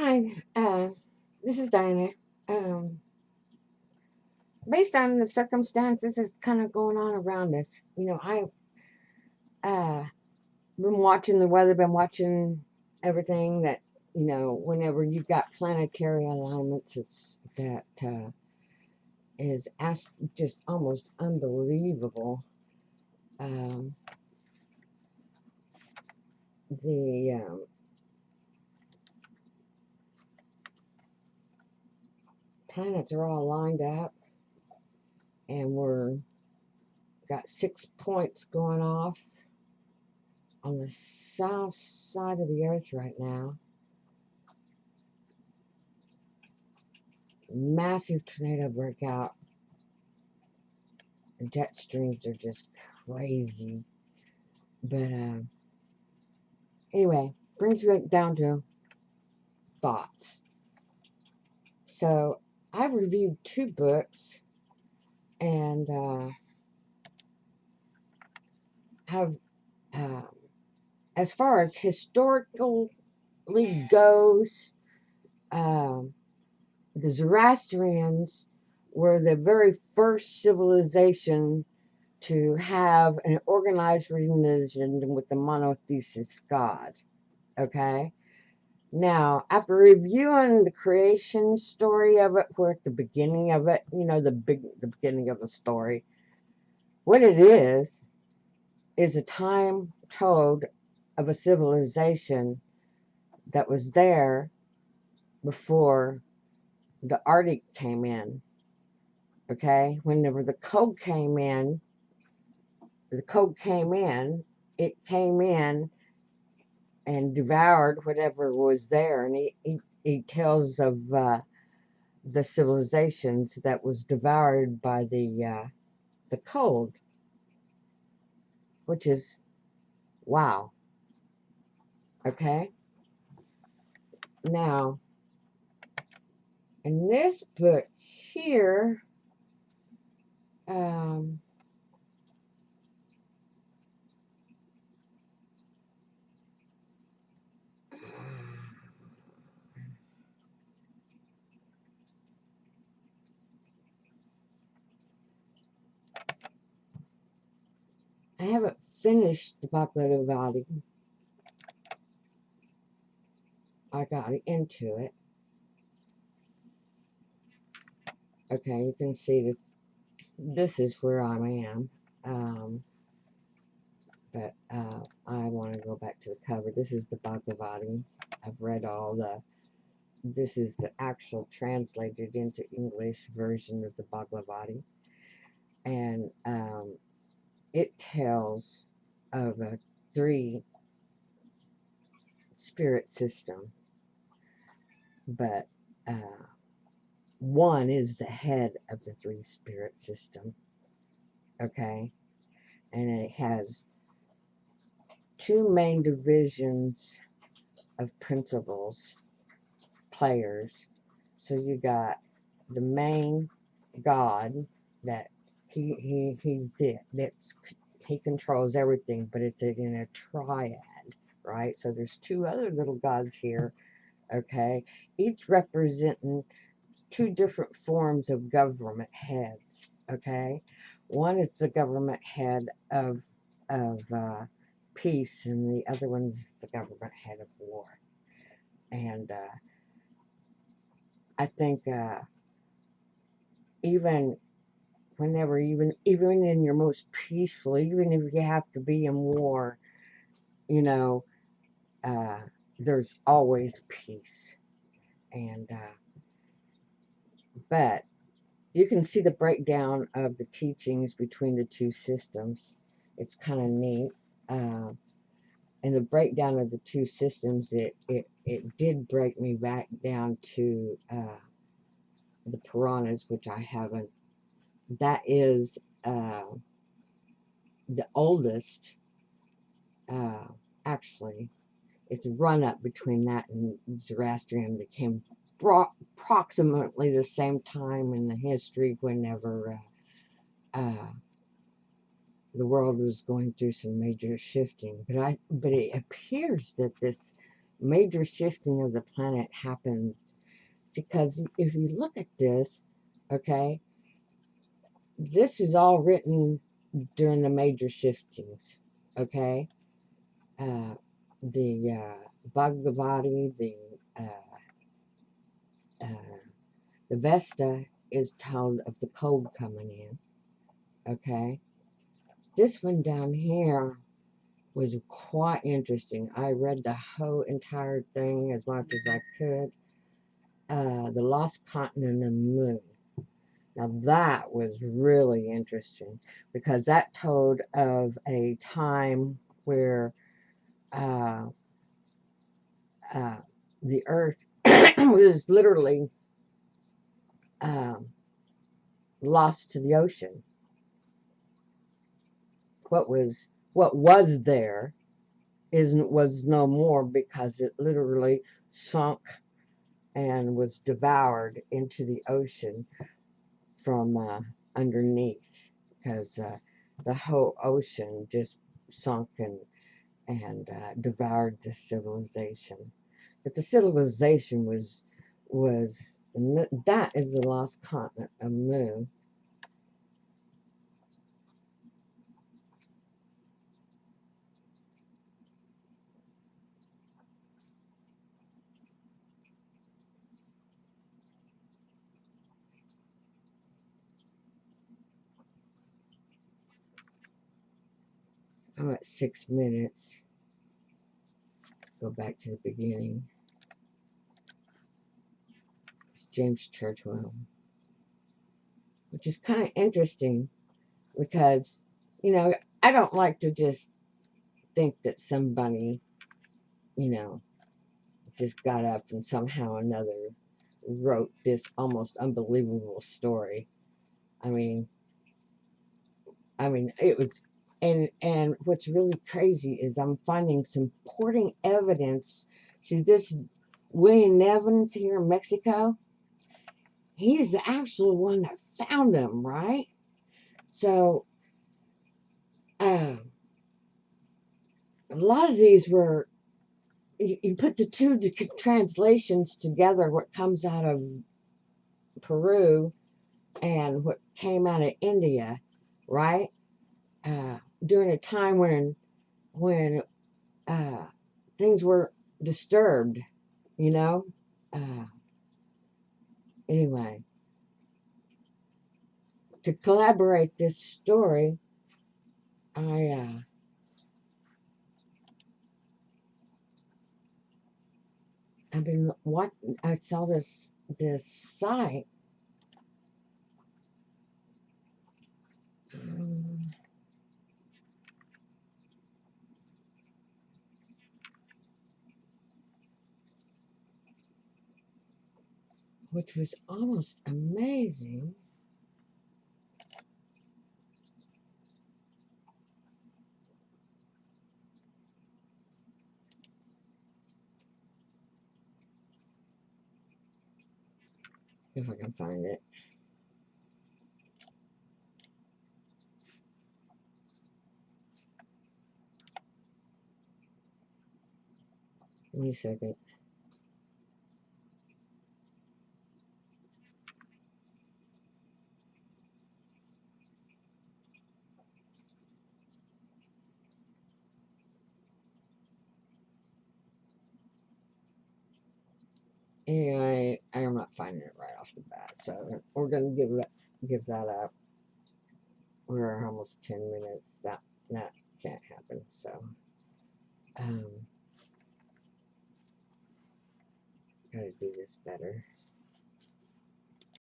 Hi, this is Diana. Um, Based on the circumstances that's kind of going on around us, I uh been watching the weather, been watching everything that whenever you've got planetary alignments, it's that is just almost unbelievable. Um, the planets are all lined up, and we're got 6 points going off on the south side of the earth right now. Massive tornado breakout. Jet streams are just crazy. But anyway, brings me down to thoughts. So I've reviewed 2 books and have, uh, as far as historically goes, um, the Zoroastrians were the very first civilization to have an organized religion with the monotheist God. Okay? Now, after reviewing the creation story of it, we're at the beginning of it, the beginning of the story. What it is a time told of a civilization that was there before the Arctic came in. Okay? Whenever the code came in, it came in and devoured whatever was there. And he tells of the civilizations that was devoured by the cold, which is wow. Okay, now in this book here, um, I haven't finished the Bhagavad. I got into it. Okay, you can see this. This is where I am. But I want to go back to the cover. This is the Bhagavad. I've read all the. This is the actual translated into English version of the Bhagavad. And it tells of a 3 spirit system, but one is the head of the 3 spirit system. Okay, and it has 2 main divisions of principles, players. So you got the main God that he controls everything, but it's in a triad, right? So there's 2 other little gods here, okay, each representing 2 different forms of government heads, okay. One is the government head of peace, and the other one's the government head of war. And I think even whenever, even in your most peaceful, even if you have to be in war, you know, uh, there's always peace. And but you can see the breakdown of the teachings between the 2 systems. It's kind of neat. Uh, and the breakdown of the 2 systems, it did break me back down to the Puranas, which I haven't. That is the oldest, uh, actually. It's a run up between that and Zoroastrian that came approximately the same time in the history whenever the world was going through some major shifting. But it appears that this major shifting of the planet happened. Because if you look at this, okay, this was all written during the major shiftings, okay? Uh, the Bhagavati, uh, the Vesta is told of the cold coming in, okay? This one down here was quite interesting. I read the whole entire thing as much as I could. The Lost Continent and Moon. Now that was really interesting because that told of a time where uh, uh, the Earth was literally um, lost to the ocean. What was there was no more because it literally sunk and was devoured into the ocean from underneath because the whole ocean just sunk and devoured the civilization. But the civilization was that is the lost continent of Moon. I'm at 6 minutes. Let's go back to the beginning. It's James Churchwell, which is kind of interesting because, you know, I don't like to just think that somebody, you know, just got up and somehow or another wrote this almost unbelievable story. I mean, it was, and what's really crazy is I'm finding supporting evidence. See, this William Nevins here in Mexico, he's the actual one that found them, right? So, uh, a lot of these were, you put the two translations together, what comes out of Peru and what came out of India, right? During a time when uh, things were disturbed, you know. Uh, anyway, to collaborate this story, I I've been what I saw this site, um, which was almost amazing. If I can find it. Give me a second. Anyway, I'm not finding it right off the bat, so we're gonna give that up. We're almost 10 minutes. That can't happen. So, um, gotta do this better.